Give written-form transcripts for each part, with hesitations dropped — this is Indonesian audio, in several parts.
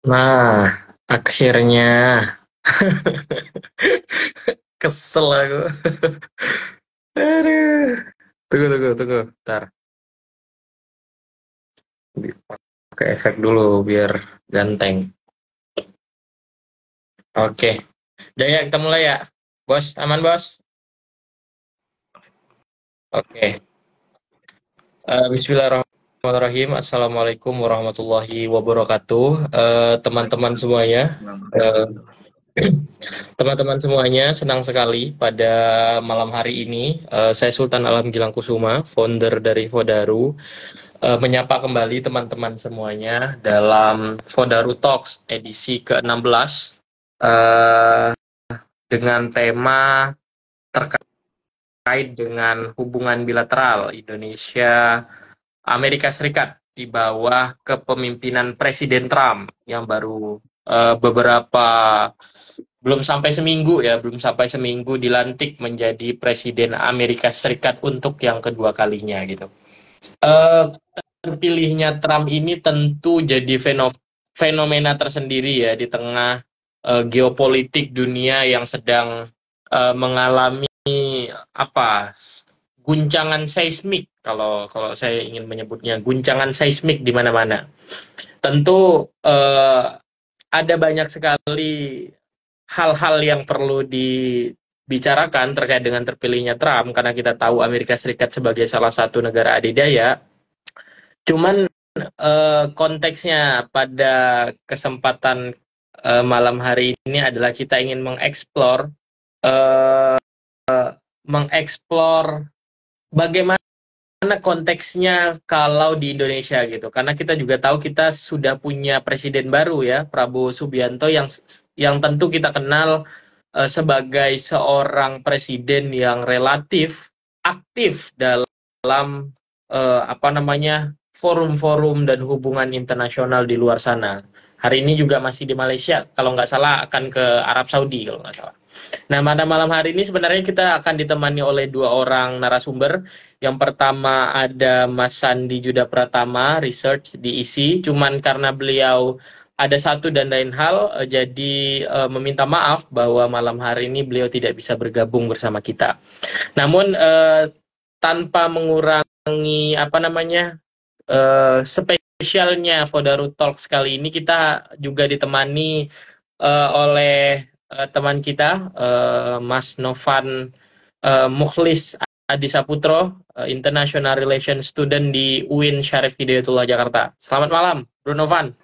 Nah, akhirnya kesel aku. Aduh. Tunggu, tunggu, tunggu. Ntar. Pakai efek dulu biar ganteng. Oke. Udah ya, kita mulai ya. Bos, aman bos? Oke. Bismillahirrahmanirrahim. Assalamualaikum warahmatullahi wabarakatuh. Teman-teman semuanya. Eh, Teman-teman semuanya, senang sekali pada malam hari ini. Saya Sultan Alam Gilang Kusuma, founder dari Fodaru. Menyapa kembali teman-teman semuanya dalam Fodaru Talks edisi ke-16 eh, dengan tema terkait dengan hubungan bilateral Indonesia Amerika Serikat di bawah kepemimpinan Presiden Trump yang baru beberapa belum sampai seminggu dilantik menjadi Presiden Amerika Serikat untuk yang kedua kalinya gitu. Eh, Terpilihnya Trump ini tentu jadi fenomena tersendiri ya di tengah geopolitik dunia yang sedang mengalami apa guncangan seismik kalau kalau saya ingin menyebutnya guncangan seismik di mana-mana. Tentu ada banyak sekali hal-hal yang perlu dibicarakan terkait dengan terpilihnya Trump karena kita tahu Amerika Serikat sebagai salah satu negara adidaya. Cuman konteksnya pada kesempatan malam hari ini adalah kita ingin eh, mengeksplor bagaimana konteksnya kalau di Indonesia gitu. Karena kita juga tahu kita sudah punya presiden baru ya, Prabowo Subianto yang tentu kita kenal sebagai seorang presiden yang relatif aktif dalam apa namanya forum-forum dan hubungan internasional di luar sana. Hari ini juga masih di Malaysia, kalau nggak salah akan ke Arab Saudi kalau nggak salah. Nah, pada malam hari ini sebenarnya kita akan ditemani oleh dua orang narasumber. Yang pertama ada Mas Sandi Juda Pratama, research di ISI. Cuman karena beliau ada satu dan lain hal, jadi meminta maaf bahwa malam hari ini beliau tidak bisa bergabung bersama kita. Namun tanpa mengurangi apa namanya spesialnya Fodaru Talks kali ini kita juga ditemani oleh teman kita Mas Novan Mukhlis Adi Saputro, International Relations Student di UIN Syarif Hidayatullah Jakarta. Selamat malam, Bro Novan.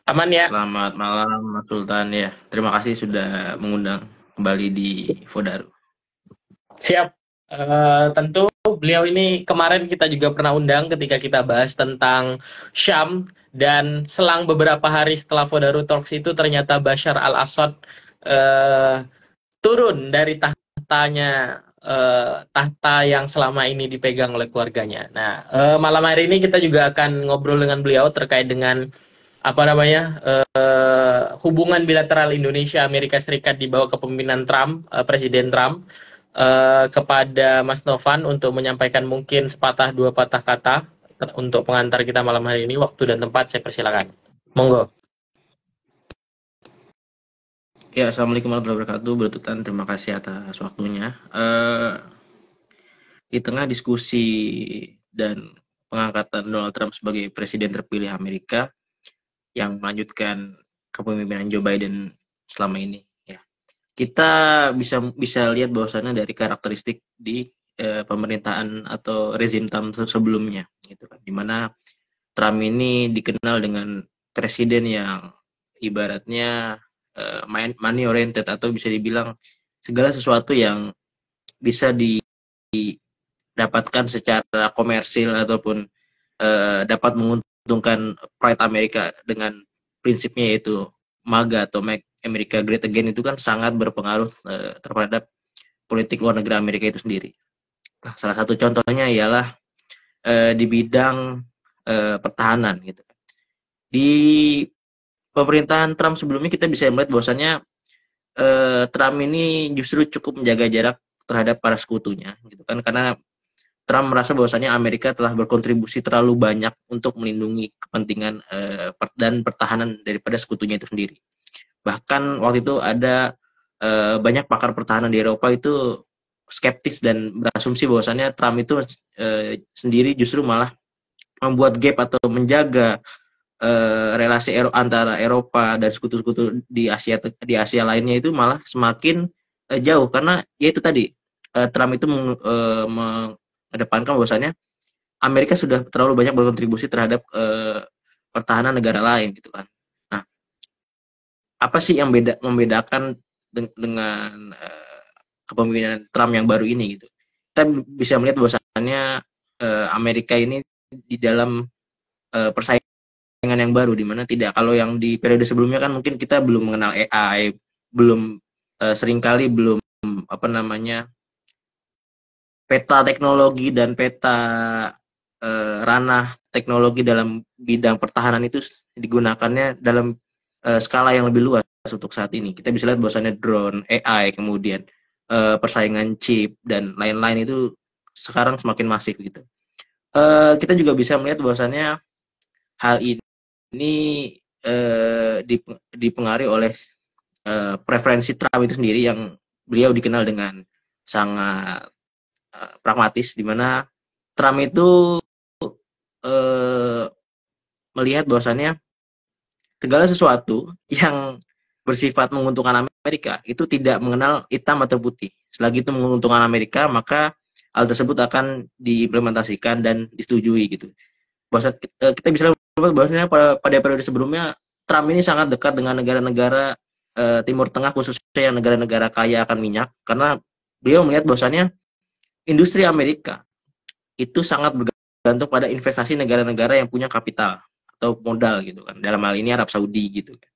Aman ya? Selamat malam, Mas Sultan ya. Terima kasih sudah mengundang kembali di Fodaru. Siap. Tentu beliau ini kemarin kita juga pernah undang ketika kita bahas tentang Syam dan selang beberapa hari setelah Fodaru Talks itu ternyata Bashar al-Assad uh, turun dari tahta yang selama ini dipegang oleh keluarganya. Nah, malam hari ini kita juga akan ngobrol dengan beliau terkait dengan apa namanya hubungan bilateral Indonesia Amerika Serikat di bawah kepemimpinan Trump, Presiden Trump, kepada Mas Novan untuk menyampaikan mungkin sepatah dua patah kata untuk pengantar kita malam hari ini. Waktu dan tempat saya persilakan. Monggo. Ya, Assalamualaikum warahmatullahi wabarakatuh. Bertutan, terima kasih atas waktunya. Di tengah diskusi dan pengangkatan Donald Trump sebagai presiden terpilih Amerika yang melanjutkan kepemimpinan Joe Biden selama ini, ya, kita bisa lihat bahwasannya dari karakteristik di pemerintahan atau rezim Trump sebelumnya, gitu kan, dimana Trump ini dikenal dengan presiden yang ibaratnya money oriented atau bisa dibilang segala sesuatu yang bisa didapatkan secara komersil ataupun dapat menguntungkan pride Amerika dengan prinsipnya yaitu MAGA atau Make America Great Again itu kan sangat berpengaruh terhadap politik luar negeri Amerika itu sendiri. Nah, salah satu contohnya ialah di bidang pertahanan gitu. Di pemerintahan Trump sebelumnya kita bisa melihat bahwasannya Trump ini justru cukup menjaga jarak terhadap para sekutunya gitu kan, karena Trump merasa bahwasannya Amerika telah berkontribusi terlalu banyak untuk melindungi kepentingan dan pertahanan daripada sekutunya itu sendiri. Bahkan waktu itu ada banyak pakar pertahanan di Eropa itu skeptis dan berasumsi bahwasannya Trump itu sendiri justru malah membuat gap atau menjaga relasi antara Eropa dan sekutu-sekutu di Asia lainnya itu malah semakin jauh, karena ya itu tadi Trump itu mengedepankan bahwasannya Amerika sudah terlalu banyak berkontribusi terhadap pertahanan negara lain gitu kan. Nah, apa sih yang membedakan dengan kepemimpinan Trump yang baru ini gitu? Kita bisa melihat bahwasannya Amerika ini di dalam persaingan yang baru, di mana tidak, kalau yang di periode sebelumnya kan mungkin kita belum mengenal AI, belum seringkali belum apa namanya peta teknologi dan peta ranah teknologi dalam bidang pertahanan itu digunakannya dalam skala yang lebih luas untuk saat ini. Kita bisa lihat bahwasannya drone, AI, kemudian persaingan chip dan lain-lain itu sekarang semakin masif gitu. Kita juga bisa melihat bahwasannya hal ini dipengaruhi oleh preferensi Trump itu sendiri, yang beliau dikenal dengan sangat pragmatis, di mana Trump itu melihat bahwasannya segala sesuatu yang bersifat menguntungkan Amerika itu tidak mengenal hitam atau putih. Selagi itu menguntungkan Amerika, maka hal tersebut akan diimplementasikan dan disetujui gitu. Bahwa kita bisa lihat bahwasanya pada periode sebelumnya Trump ini sangat dekat dengan negara-negara Timur Tengah, khususnya yang negara-negara kaya akan minyak, karena beliau melihat bahwasannya industri Amerika itu sangat bergantung pada investasi negara-negara yang punya kapital atau modal gitu kan. Dalam hal ini Arab Saudi gitu kan.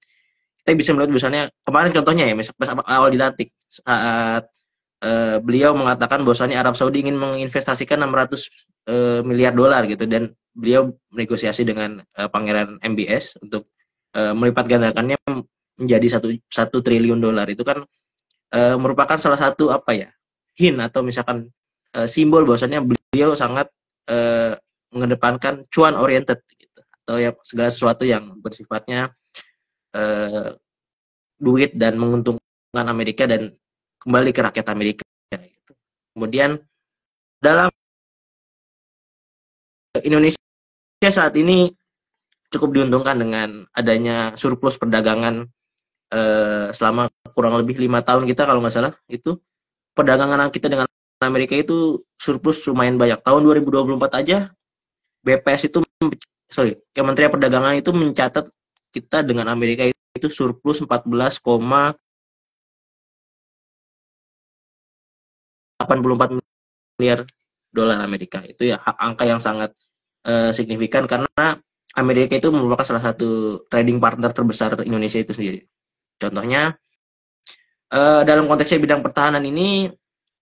Kita bisa melihat bahwasannya kemarin contohnya ya, pas awal dilantik, saat beliau mengatakan bahwasannya Arab Saudi ingin menginvestasikan 600 miliar dolar gitu, dan beliau negosiasi dengan Pangeran MBS untuk melipat gandakannya menjadi 1 triliun dolar. Itu kan merupakan salah satu apa ya, hint atau misalkan simbol bahwasannya beliau sangat mengedepankan cuan oriented gitu, atau ya segala sesuatu yang bersifatnya duit dan menguntungkan Amerika dan kembali ke rakyat Amerika gitu. Kemudian dalam Indonesia saat ini cukup diuntungkan dengan adanya surplus perdagangan selama kurang lebih 5 tahun kita, kalau nggak salah itu perdagangan kita dengan Amerika itu surplus lumayan banyak. Tahun 2024 aja BPS itu Kementerian Perdagangan itu mencatat kita dengan Amerika itu surplus 14,84 miliar dolar Amerika. Itu ya angka yang sangat signifikan, karena Amerika itu merupakan salah satu trading partner terbesar Indonesia itu sendiri. Contohnya dalam konteksnya bidang pertahanan ini,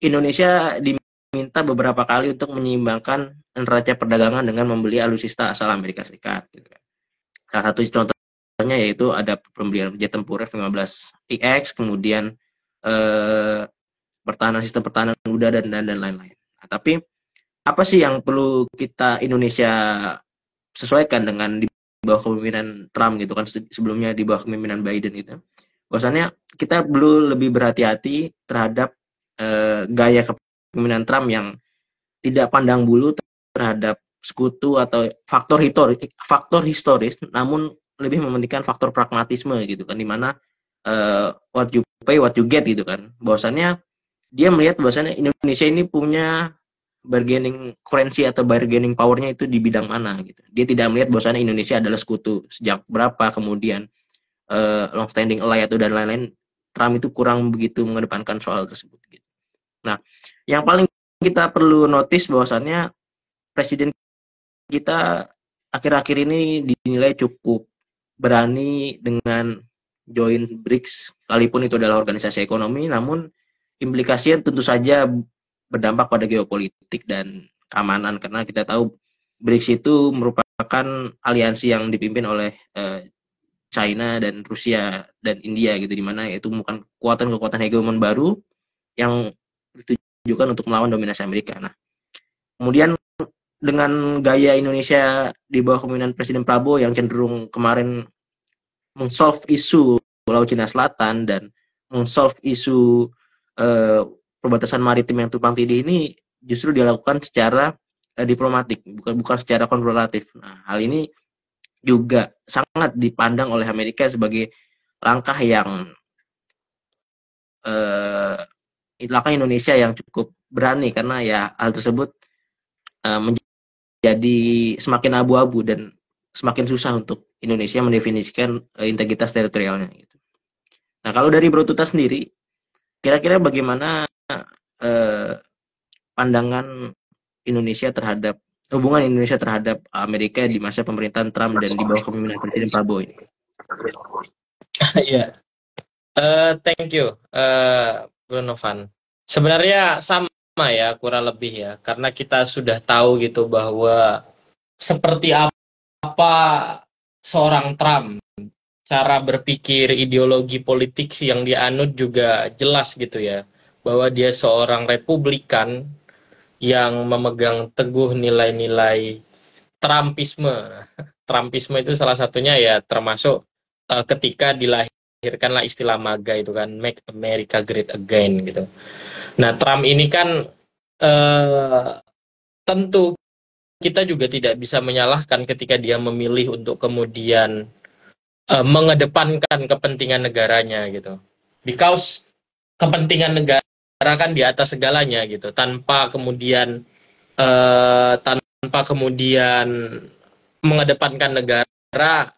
Indonesia diminta beberapa kali untuk menyeimbangkan neraca perdagangan dengan membeli alutsista asal Amerika Serikat. Gitu. Salah satu contohnya yaitu ada pembelian jet tempur F-15EX, kemudian sistem pertahanan udara dan lain-lain. Nah, tapi apa sih yang perlu kita Indonesia sesuaikan dengan di bawah kepemimpinan Trump gitu kan, sebelumnya di bawah kepemimpinan Biden itu? Bahwasannya kita perlu lebih berhati-hati terhadap gaya kepemimpinan Trump yang tidak pandang bulu terhadap sekutu atau faktor historis, namun lebih mementingkan faktor pragmatisme gitu kan, dimana what you pay what you get gitu kan. Bahwasannya dia melihat bahwasannya Indonesia ini punya bargaining currency atau bargaining powernya itu di bidang mana gitu. Dia tidak melihat bahwasannya Indonesia adalah sekutu sejak berapa, kemudian long standing ally atau dan lain-lain. Trump itu kurang begitu mengedepankan soal tersebut gitu. Nah, yang paling kita perlu notice bahwasannya presiden kita akhir-akhir ini dinilai cukup berani dengan join BRICS, sekalipun itu adalah organisasi ekonomi, namun implikasinya tentu saja berdampak pada geopolitik dan keamanan, karena kita tahu BRICS itu merupakan aliansi yang dipimpin oleh China dan Rusia dan India gitu, di mana itu bukan kekuatan hegemon baru yang ditujukan untuk melawan dominasi Amerika. Nah, Kemudian dengan gaya Indonesia di bawah kepemimpinan Presiden Prabowo yang cenderung kemarin mengsolve isu Laut Cina Selatan dan mengsolve isu perbatasan maritim yang tumpang tindih ini justru dilakukan secara diplomatik, bukan secara konfrontatif. Nah, hal ini juga sangat dipandang oleh Amerika sebagai langkah Indonesia yang cukup berani, karena ya hal tersebut menjadi semakin abu-abu dan semakin susah untuk Indonesia mendefinisikan integritas teritorialnya. Gitu. Nah, kalau dari Bro Tuta sendiri, kira-kira bagaimana pandangan Indonesia terhadap hubungan Indonesia terhadap Amerika di masa pemerintahan Trump dan di bawah kepemimpinan Presiden Prabowo ini? Iya, thank you, Bro Novan. Sebenarnya sama ya, kurang lebih ya, karena kita sudah tahu gitu bahwa seperti apa seorang Trump, cara berpikir, ideologi politik yang dianut juga jelas gitu ya, bahwa dia seorang Republikan yang memegang teguh nilai-nilai Trumpisme. Trumpisme itu salah satunya ya termasuk ketika dilahirkanlah istilah MAGA itu kan, Make America Great Again gitu. Nah, Trump ini kan tentu kita juga tidak bisa menyalahkan ketika dia memilih untuk kemudian mengedepankan kepentingan negaranya gitu. Because kepentingan negara kan di atas segalanya gitu, tanpa kemudian mengedepankan negara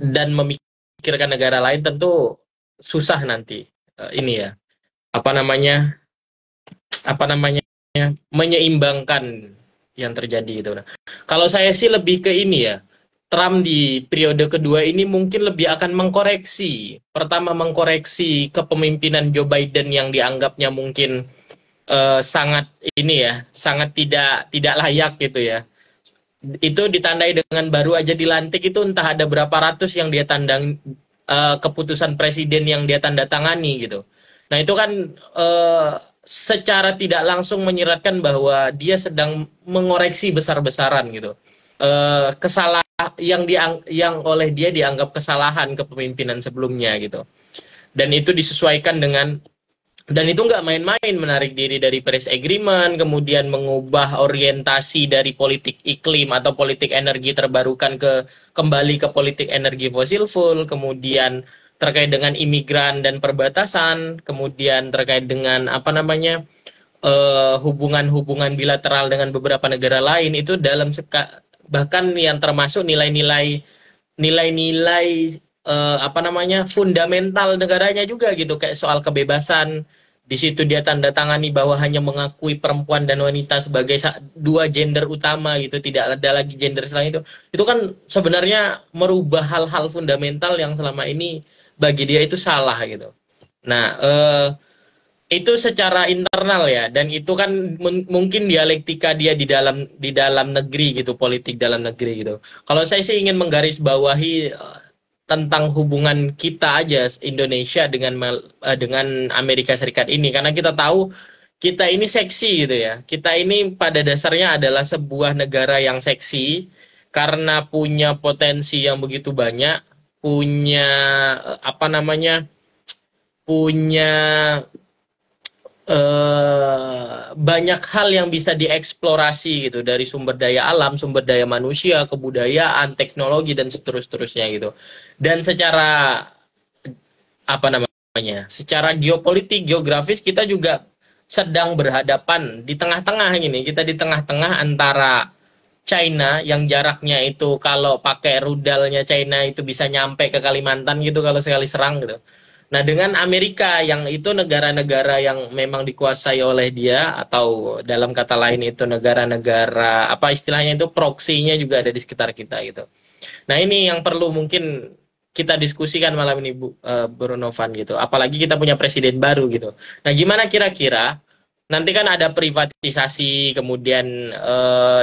dan memikirkan negara lain tentu susah nanti ini ya apa namanya menyeimbangkan yang terjadi gitu. Nah, kalau saya sih lebih ke ini ya, Trump di periode kedua ini mungkin lebih akan mengkoreksi. Pertama, mengkoreksi kepemimpinan Joe Biden yang dianggapnya mungkin sangat ini ya, sangat tidak layak gitu ya. Itu ditandai dengan baru aja dilantik itu entah ada berapa ratus yang dia tandang keputusan presiden yang dia tanda tangani gitu. Nah, itu kan secara tidak langsung menyiratkan bahwa dia sedang mengoreksi besar-besaran gitu. Kesalahan yang oleh dia dianggap kesalahan kepemimpinan sebelumnya gitu. Dan itu disesuaikan dan itu nggak main-main, menarik diri dari Paris Agreement, kemudian mengubah orientasi dari politik iklim atau politik energi terbarukan kembali ke politik energi fossil fuel, kemudian terkait dengan imigran dan perbatasan, kemudian terkait dengan hubungan-hubungan bilateral dengan beberapa negara lain, itu bahkan yang termasuk nilai-nilai fundamental negaranya juga gitu, kayak soal kebebasan. Di situ dia tanda tangani bahwa hanya mengakui perempuan dan wanita sebagai dua gender utama gitu, tidak ada lagi gender selain itu. Itu kan sebenarnya merubah hal-hal fundamental yang selama ini bagi dia itu salah gitu. Nah, itu secara internal ya, dan itu kan mungkin dialektika dia di dalam negeri gitu, politik dalam negeri gitu. Kalau saya sih ingin menggarisbawahi tentang hubungan kita aja Indonesia dengan Amerika Serikat ini, karena kita tahu kita ini seksi gitu ya. Kita ini pada dasarnya adalah sebuah negara yang seksi karena punya potensi yang begitu banyak, punya punya banyak hal yang bisa dieksplorasi gitu, dari sumber daya alam, sumber daya manusia, kebudayaan, teknologi dan seterusnya gitu. Dan secara secara geopolitik, geografis kita juga sedang berhadapan di tengah-tengah ini. Kita di tengah-tengah antara China yang jaraknya itu kalau pakai rudalnya China itu bisa nyampe ke Kalimantan gitu kalau sekali serang gitu. Nah, dengan Amerika yang itu negara-negara yang memang dikuasai oleh dia, atau dalam kata lain itu negara-negara apa istilahnya itu proksinya juga ada di sekitar kita gitu. Nah, ini yang perlu mungkin kita diskusikan malam ini Bro Novan gitu. Apalagi kita punya presiden baru gitu. Nah, gimana kira-kira nanti kan ada privatisasi kemudian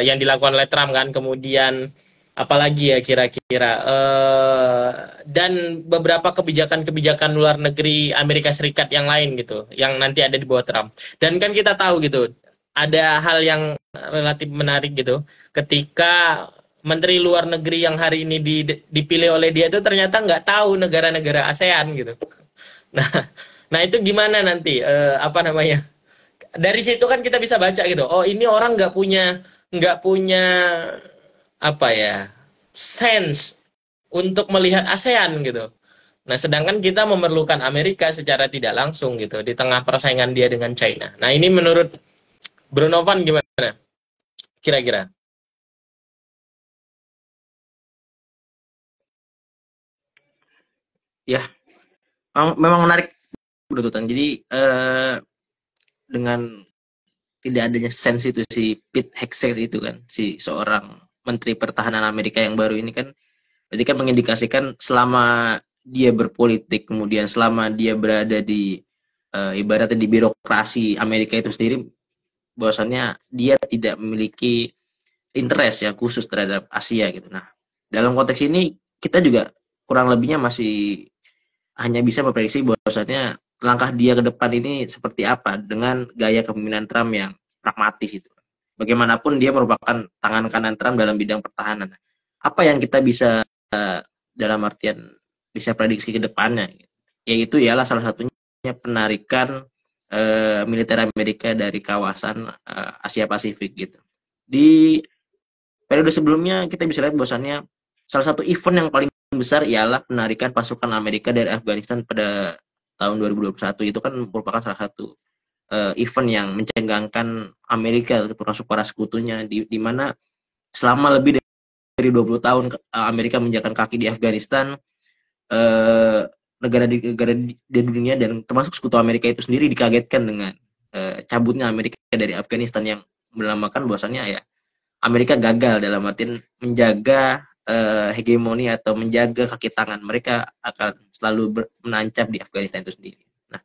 yang dilakukan oleh Trump kan, kemudian apalagi ya kira-kira dan beberapa kebijakan-kebijakan luar negeri Amerika Serikat yang lain gitu yang nanti ada di bawah Trump. Dan kan kita tahu gitu ada hal yang relatif menarik gitu. Ketika Menteri Luar Negeri yang hari ini dipilih oleh dia itu ternyata nggak tahu negara-negara ASEAN gitu. Nah, nah itu gimana nanti apa namanya? Dari situ kan kita bisa baca gitu. Oh ini orang nggak punya apa ya sense untuk melihat ASEAN gitu. Nah, sedangkan kita memerlukan Amerika secara tidak langsung gitu di tengah persaingan dia dengan China. Nah, ini menurut Brunovan gimana kira-kira? Ya, memang menarik Tutan. Jadi dengan tidak adanya sense itu si Pete Hegseth itu kan, si seorang Menteri Pertahanan Amerika yang baru ini kan, berarti kan mengindikasikan selama dia berpolitik, kemudian selama dia berada di ibaratnya di birokrasi Amerika itu sendiri, bahwasannya dia tidak memiliki interest yang khusus terhadap Asia gitu. Nah, dalam konteks ini kita juga kurang lebihnya masih hanya bisa memprediksi bahwasannya langkah dia ke depan ini seperti apa dengan gaya kepemimpinan Trump yang pragmatis itu. Bagaimanapun dia merupakan tangan kanan Trump dalam bidang pertahanan. Apa yang kita bisa dalam artian bisa prediksi ke depannya? Yaitu ialah salah satunya penarikan militer Amerika dari kawasan Asia Pasifik gitu. Di periode sebelumnya kita bisa lihat bahwasannya salah satu event yang paling besar ialah penarikan pasukan Amerika dari Afghanistan pada tahun 2021. Itu kan merupakan salah satu event yang mencengangkan Amerika termasuk para sekutunya di mana selama lebih dari 20 tahun Amerika menjalankan kaki di Afghanistan, negara di dunia dan termasuk sekutu Amerika itu sendiri dikagetkan dengan cabutnya Amerika dari Afghanistan, yang melambangkan bahwasannya ya Amerika gagal dalam artian menjaga hegemoni atau menjaga kaki tangan mereka akan selalu menancap di Afghanistan itu sendiri. Nah,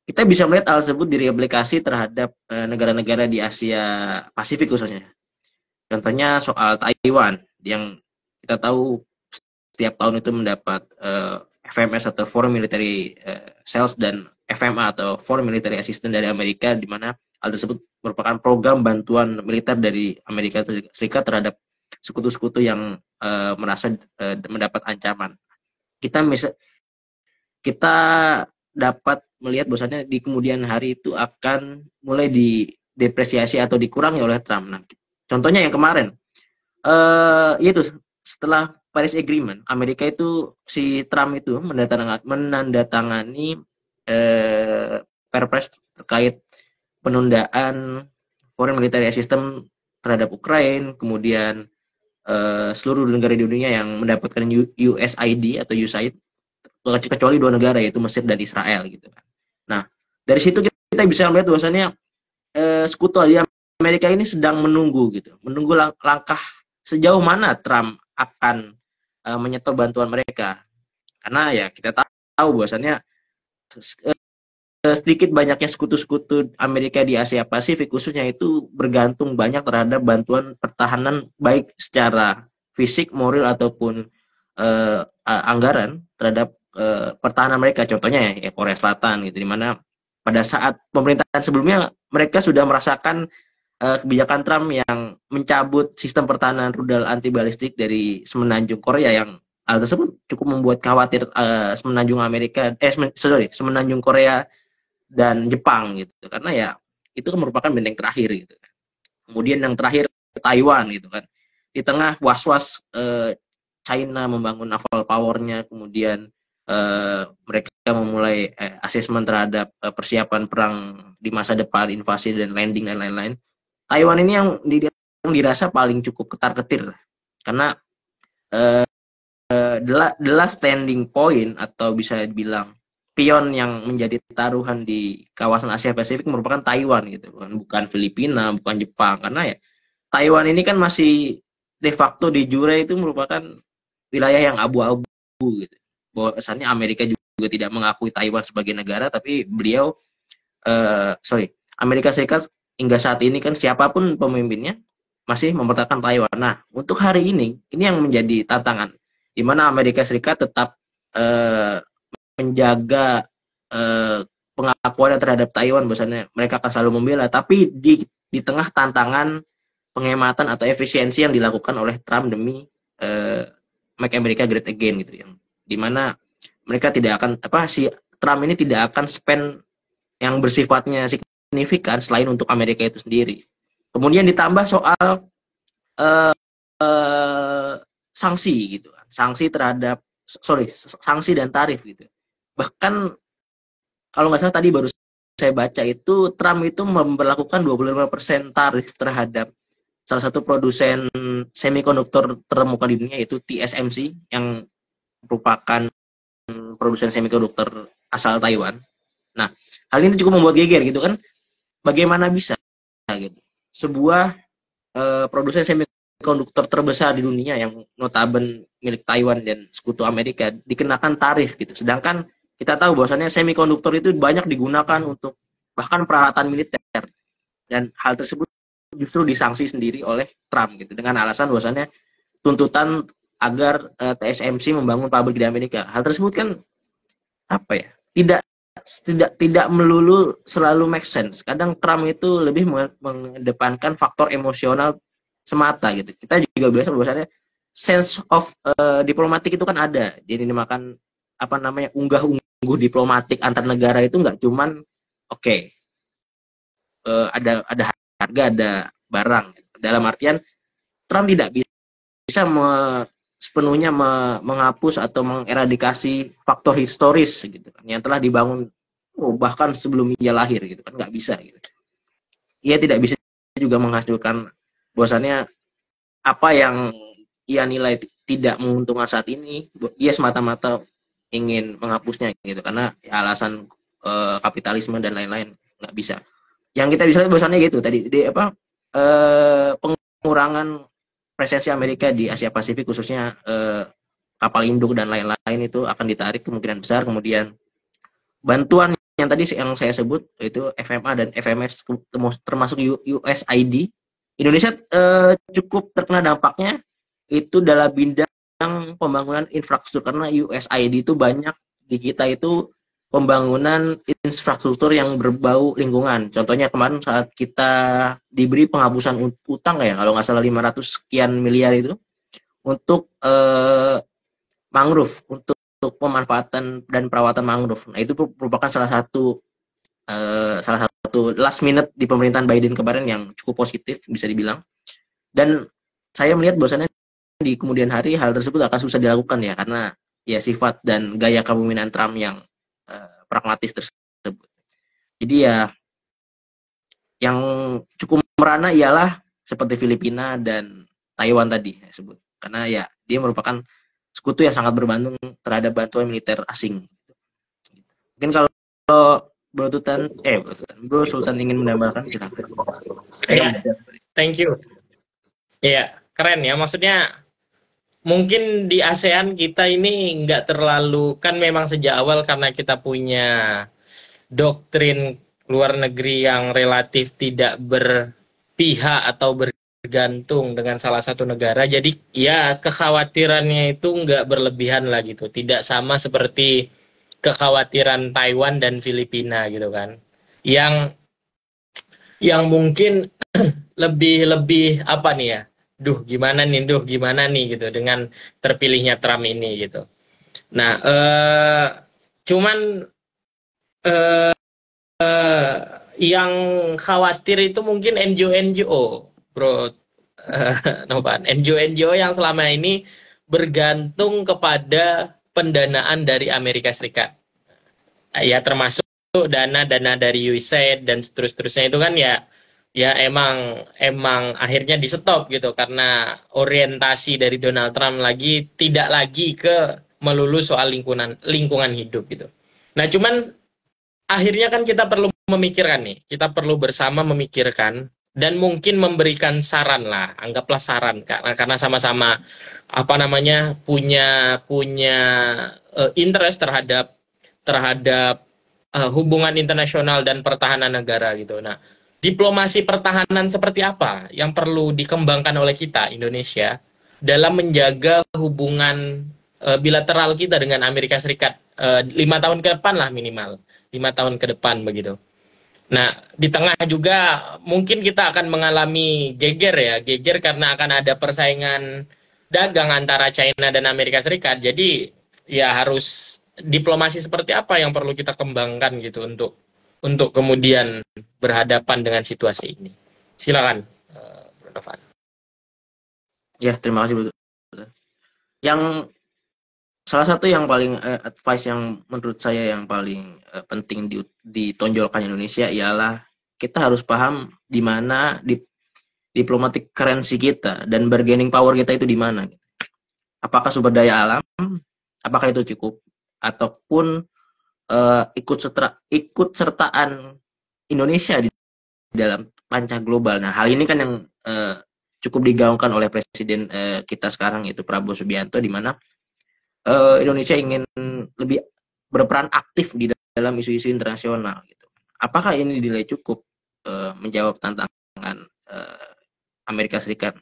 kita bisa melihat hal tersebut direplikasi terhadap negara-negara di Asia Pasifik khususnya. Contohnya soal Taiwan yang kita tahu setiap tahun itu mendapat FMS atau Foreign Military Sales dan FMA atau Foreign Military Assistance dari Amerika, di mana hal tersebut merupakan program bantuan militer dari Amerika Serikat terhadap sekutu-sekutu yang merasa mendapat ancaman. Kita dapat melihat bahwasannya di kemudian hari itu akan mulai didepresiasi atau dikurangi oleh Trump. Nah, contohnya yang kemarin, yaitu setelah Paris Agreement, Amerika itu si Trump itu menandatangani Perpres terkait penundaan foreign military assistance terhadap Ukraina, kemudian seluruh negara di dunia yang mendapatkan USAID atau USAID, kecuali dua negara yaitu Mesir dan Israel gitu kan. Nah, dari situ kita bisa melihat bahwasannya sekutu di Amerika ini sedang menunggu langkah sejauh mana Trump akan menyetor bantuan mereka, karena ya kita tahu bahwasannya sedikit banyaknya sekutu-sekutu Amerika di Asia Pasifik khususnya itu bergantung banyak terhadap bantuan pertahanan baik secara fisik, moral ataupun anggaran terhadap pertahanan mereka. Contohnya ya Korea Selatan gitu, dimana pada saat pemerintahan sebelumnya mereka sudah merasakan kebijakan Trump yang mencabut sistem pertahanan rudal anti balistik dari semenanjung Korea, yang hal tersebut cukup membuat khawatir semenanjung Korea dan Jepang gitu, karena ya itu kan merupakan benteng terakhir gitu. Kemudian yang terakhir Taiwan gitu kan, di tengah was-was China membangun naval powernya, kemudian mereka memulai asesmen terhadap persiapan perang di masa depan, invasi dan landing dan lain-lain. Taiwan ini yang dirasa paling cukup ketar-ketir, karena the last standing point atau bisa dibilang pion yang menjadi taruhan di kawasan Asia Pasifik merupakan Taiwan gitu, bukan Filipina, bukan Jepang, karena ya Taiwan ini kan masih de facto de jure itu merupakan wilayah yang abu-abu gitu. Bahwasannya Amerika juga tidak mengakui Taiwan sebagai negara, tapi Amerika Serikat hingga saat ini kan siapapun pemimpinnya masih mempertahankan Taiwan. Nah, untuk hari ini yang menjadi tantangan, di mana Amerika Serikat tetap menjaga pengakuan terhadap Taiwan, bahwasanya mereka akan selalu membela, tapi di di tengah tantangan penghematan atau efisiensi yang dilakukan oleh Trump demi Make America Great Again gitu, yang dimana mereka tidak akan si Trump ini tidak akan spend yang bersifatnya signifikan selain untuk Amerika itu sendiri. Kemudian ditambah soal sanksi gitu, sanksi terhadap sanksi dan tarif gitu. Bahkan kalau nggak salah tadi baru saya baca itu Trump itu memperlakukan 25% tarif terhadap salah satu produsen semikonduktor terkemuka di dunia, yaitu TSMC, yang merupakan produsen semikonduktor asal Taiwan. Nah, hal ini cukup membuat geger gitu kan. Bagaimana bisa gitu sebuah produsen semikonduktor terbesar di dunia yang notabene milik Taiwan dan sekutu Amerika dikenakan tarif gitu. Sedangkan kita tahu bahwasannya semikonduktor itu banyak digunakan untuk bahkan peralatan militer, dan hal tersebut justru disanksi sendiri oleh Trump gitu dengan alasan bahwasannya tuntutan agar TSMC membangun pabrik di Amerika. Hal tersebut kan tidak melulu selalu make sense. Kadang Trump itu lebih mengedepankan faktor emosional semata gitu. Kita juga biasa bahwasannya sense of diplomatik itu kan ada. Jadi dinamakan unggah-ungguh diplomatik antar negara itu nggak cuman ada harga, ada barang. Dalam artian Trump tidak bisa sepenuhnya menghapus atau mengeradikasi faktor historis gitu kan, yang telah dibangun bahkan sebelum ia lahir gitu kan, nggak bisa gitu. Ia tidak bisa juga menghasilkan bahwasannya apa yang ia nilai tidak menguntungkan saat ini, ia semata-mata ingin menghapusnya gitu karena alasan kapitalisme dan lain-lain, nggak bisa. Yang kita bisa lihat bahwasannya gitu tadi pengurangan presensi Amerika di Asia Pasifik, khususnya kapal induk dan lain-lain itu akan ditarik kemungkinan besar. Kemudian bantuan yang tadi yang saya sebut itu FMA dan FMS termasuk USAID, Indonesia cukup terkena dampaknya itu dalam bidang pembangunan infrastruktur, karena USAID itu banyak di kita itu pembangunan infrastruktur yang berbau lingkungan. Contohnya kemarin saat kita diberi penghapusan utang kalau nggak salah 500 sekian miliar itu untuk mangrove, untuk pemanfaatan dan perawatan mangrove. Nah, itu merupakan salah satu last minute di pemerintahan Biden kemarin yang cukup positif bisa dibilang. Dan saya melihat bahwasannya di kemudian hari hal tersebut akan susah dilakukan ya, karena ya sifat dan gaya kepemimpinan Trump yang pragmatis tersebut. Jadi ya yang cukup merana ialah seperti Filipina dan Taiwan tadi saya sebut, karena ya dia merupakan sekutu yang sangat bergantung terhadap bantuan militer asing. Mungkin kalau Bro Sultan ingin menambahkan, silakan. Thank you. Iya, keren ya, maksudnya mungkin di ASEAN kita ini nggak terlalu, kan memang sejak awal karena kita punya doktrin luar negeri yang relatif tidak berpihak atau bergantung dengan salah satu negara, jadi ya kekhawatirannya itu nggak berlebihan lah gitu, tidak sama seperti kekhawatiran Taiwan dan Filipina gitu kan, yang mungkin lebih apa nih ya, gimana nih gitu dengan terpilihnya Trump ini gitu. Nah, cuman yang khawatir itu mungkin NGO, Bro Novan, NGO yang selama ini bergantung kepada pendanaan dari Amerika Serikat. Ya termasuk dana dari USAID dan seterusnya itu kan ya emang akhirnya di stop gitu karena orientasi dari Donald Trump tidak lagi ke melulu soal lingkungan hidup gitu. Nah, cuman akhirnya kan kita perlu memikirkan nih, kita perlu bersama memikirkan dan mungkin memberikan saran lah, anggaplah saran karena sama-sama punya interest terhadap hubungan internasional dan pertahanan negara gitu. Nah, diplomasi pertahanan seperti apa yang perlu dikembangkan oleh kita Indonesia dalam menjaga hubungan bilateral kita dengan Amerika Serikat 5 tahun ke depan lah, minimal 5 tahun ke depan begitu. Nah, di tengah juga mungkin kita akan mengalami geger ya, geger karena akan ada persaingan dagang antara China dan Amerika Serikat. Jadi ya harus diplomasi seperti apa yang perlu kita kembangkan gitu untuk kemudian berhadapan dengan situasi ini. Silakan, Bro Novan. Ya, terima kasih betul. Yang salah satu yang paling advice yang menurut saya yang paling penting ditonjolkan Indonesia ialah kita harus paham di mana diplomatic currency kita dan bargaining power kita itu di mana. Apakah sumber daya alam, apakah itu cukup, ataupun ikut sertaan Indonesia di dalam kancah global. Nah, hal ini kan yang cukup digaungkan oleh presiden kita sekarang, yaitu Prabowo Subianto, di mana Indonesia ingin lebih berperan aktif di dalam isu-isu internasional gitu. Apakah ini dinilai cukup menjawab tantangan Amerika Serikat?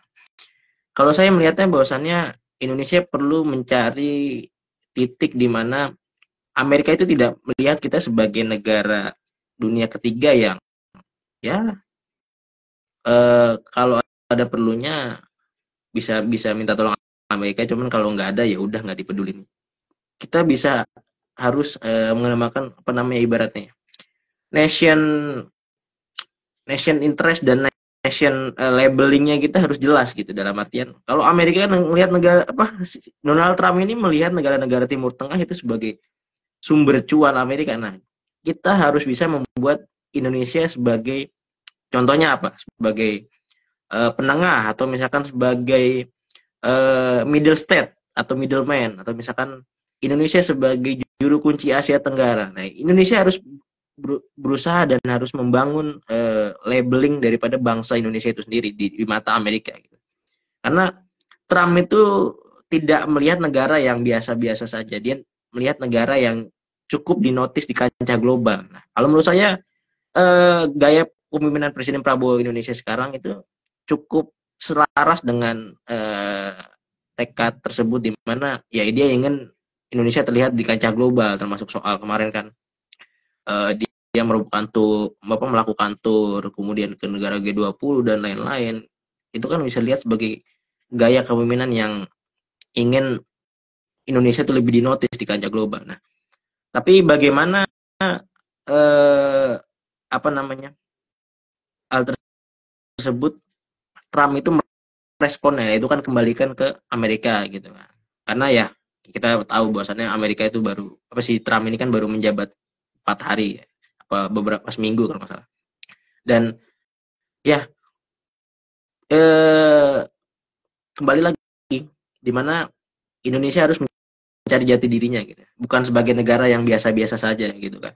Kalau saya melihatnya bahwasannya Indonesia perlu mencari titik di mana Amerika itu tidak melihat kita sebagai negara dunia ketiga yang ya kalau ada perlunya bisa minta tolong Amerika, cuman kalau nggak ada ya udah nggak dipedulin. Kita bisa harus mengenamakan apa namanya ibaratnya nation interest dan nation labelingnya kita harus jelas gitu, dalam artian kalau Amerika kan melihat negara apa Donald Trump ini melihat negara-negara Timur Tengah itu sebagai sumber cuan Amerika. Nah, kita harus bisa membuat Indonesia sebagai contohnya apa? Sebagai penengah, atau misalkan sebagai middle state atau middleman, atau misalkan Indonesia sebagai juru kunci Asia Tenggara. Nah, Indonesia harus berusaha dan harus membangun labeling daripada bangsa Indonesia itu sendiri di mata Amerika gitu. Karena Trump itu tidak melihat negara yang biasa-biasa saja, dia melihat negara yang cukup dinotis di kancah global. Nah, kalau menurut saya gaya kepemimpinan Presiden Prabowo Indonesia sekarang itu cukup selaras dengan tekad tersebut, di mana ya dia ingin Indonesia terlihat di kancah global, termasuk soal kemarin kan dia melakukan tur kemudian ke negara G20 dan lain-lain. Itu kan bisa lihat sebagai gaya kepemimpinan yang ingin Indonesia itu lebih dinotis di kancah global. Nah, tapi bagaimana apa namanya hal tersebut Trump itu responnya itu kan kembalikan ke Amerika gitu kan. Karena ya kita tahu bahwasannya Amerika itu baru apa sih Trump ini kan baru menjabat 4 hari ya, apa beberapa seminggu kalau nggak salah. Dan ya kembali lagi di mana Indonesia harus mencari jati dirinya gitu. Bukan sebagai negara yang biasa-biasa saja gitu kan.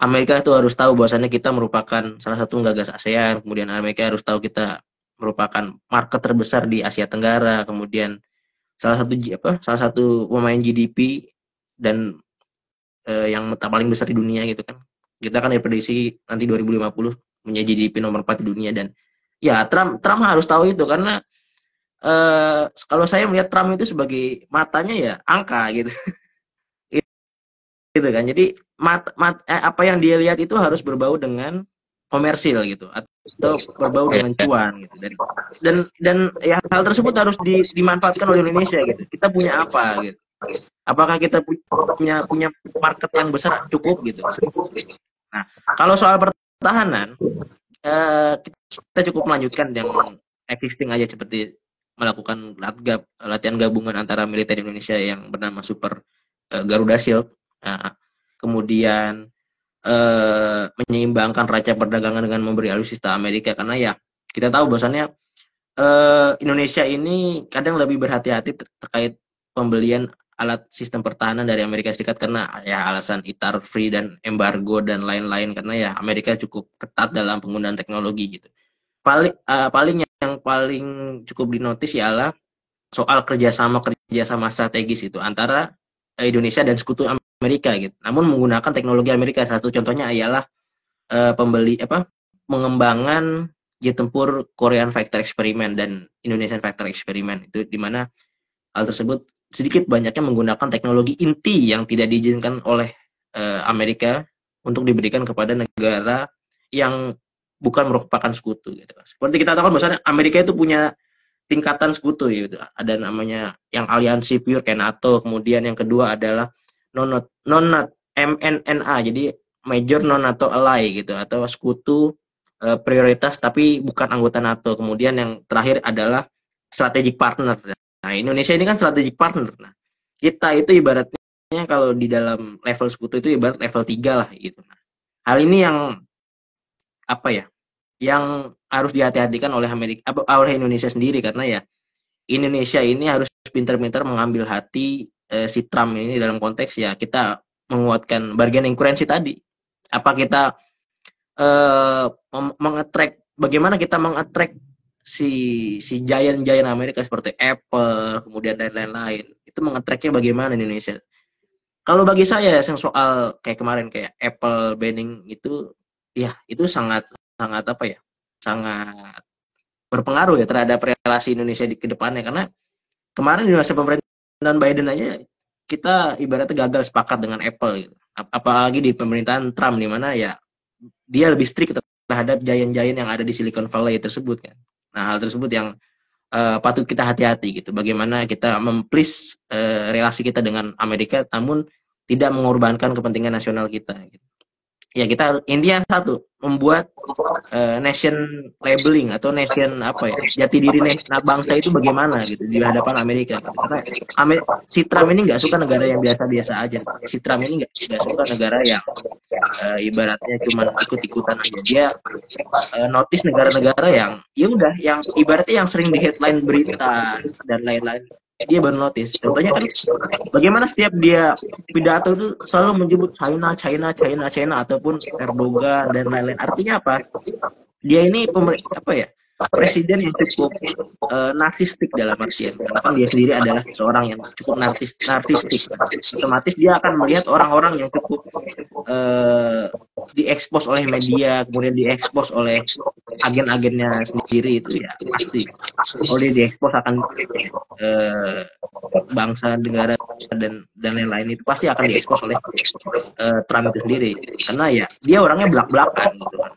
Amerika itu harus tahu bahwasannya kita merupakan salah satu penggagas ASEAN, kemudian Amerika harus tahu kita merupakan market terbesar di Asia Tenggara, kemudian salah satu pemain GDP dan yang paling besar di dunia gitu kan. Kita kan diprediksi nanti 2050 menjadi GDP nomor 4 di dunia, dan ya Trump harus tahu itu karena kalau saya melihat Trump itu sebagai matanya ya angka gitu. Gitu kan. Jadi apa yang dia lihat itu harus berbau dengan komersil gitu atau berbau dengan cuan gitu. Dan ya hal tersebut harus dimanfaatkan oleh Indonesia gitu. Kita punya apa gitu. Apakah kita punya market yang besar cukup gitu. Nah, kalau soal pertahanan kita cukup melanjutkan yang existing aja, seperti melakukan latihan gabungan antara militer Indonesia yang bernama Super Garuda Shield. Nah, kemudian menyeimbangkan raca perdagangan dengan memberi alutsista Amerika, karena ya kita tahu bahwasannya Indonesia ini kadang lebih berhati-hati terkait pembelian alat sistem pertahanan dari Amerika Serikat karena ya alasan ITAR free dan embargo dan lain-lain, karena ya Amerika cukup ketat dalam penggunaan teknologi gitu. Paling yang paling cukup dinotis ialah soal kerjasama strategis itu antara Indonesia dan sekutu Amerika gitu. Namun menggunakan teknologi Amerika. Satu contohnya ialah pengembangan jet tempur Korean Fighter Experiment dan Indonesian Fighter Experiment, itu di mana hal tersebut sedikit banyaknya menggunakan teknologi inti yang tidak diizinkan oleh Amerika untuk diberikan kepada negara yang bukan merupakan sekutu gitu. Seperti kita tahu kan misalnya Amerika itu punya tingkatan sekutu gitu. Ada namanya yang aliansi pure kayak NATO, kemudian yang kedua adalah non non MNNA, jadi major non NATO ally gitu, atau sekutu prioritas tapi bukan anggota NATO. Kemudian yang terakhir adalah strategic partner. Nah, Indonesia ini kan strategic partner. Nah, kita itu ibaratnya kalau di dalam level sekutu itu ibarat level 3 lah gitu. Nah, hal ini yang apa ya? Yang harus dihati-hatikan oleh oleh Indonesia sendiri, karena ya Indonesia ini harus pintar-pintar mengambil hati si Trump ini dalam konteks ya kita menguatkan bargaining currency tadi. Apa kita bagaimana kita mengattract si giant Amerika seperti Apple kemudian dan lain-lain, itu mengattracknya bagaimana Indonesia. Kalau bagi saya yang soal kayak kemarin kayak Apple banning itu ya itu sangat sangat apa ya, sangat berpengaruh ya terhadap relasi Indonesia di kedepannya, karena kemarin di masa pemerintahan Biden aja kita ibaratnya gagal sepakat dengan Apple gitu. Apalagi di pemerintahan Trump di mana ya dia lebih strict terhadap giant-giant yang ada di Silicon Valley tersebut kan. Nah, hal tersebut yang patut kita hati-hati gitu. Bagaimana kita memplease relasi kita dengan Amerika namun tidak mengorbankan kepentingan nasional kita gitu. Ya kita intinya satu, membuat nation labeling atau nation apa ya, jati diri bangsa itu bagaimana gitu di hadapan Amerika. Karena si Trump ini nggak suka negara yang biasa-biasa aja. Si Trump ini nggak suka negara yang ibaratnya cuma ikut-ikutan aja. Dia notice negara-negara yang ya udah, yang ibaratnya yang sering di headline berita dan lain-lain, dia baru notice. Contohnya kan bagaimana setiap dia pidato itu selalu menyebut China ataupun Erdogan dan lain-lain. Artinya apa? Dia ini presiden yang cukup narsistik dalam artian, karena kan dia sendiri adalah seorang yang cukup narsistik. Otomatis dia akan melihat orang-orang yang cukup diekspos oleh media, kemudian diekspos oleh agen-agennya sendiri, itu ya pasti kalau dia diekspos akan bangsa, negara dan lain-lain, itu pasti akan diekspos oleh Trump itu sendiri, karena ya dia orangnya belak-belakan gitu kan.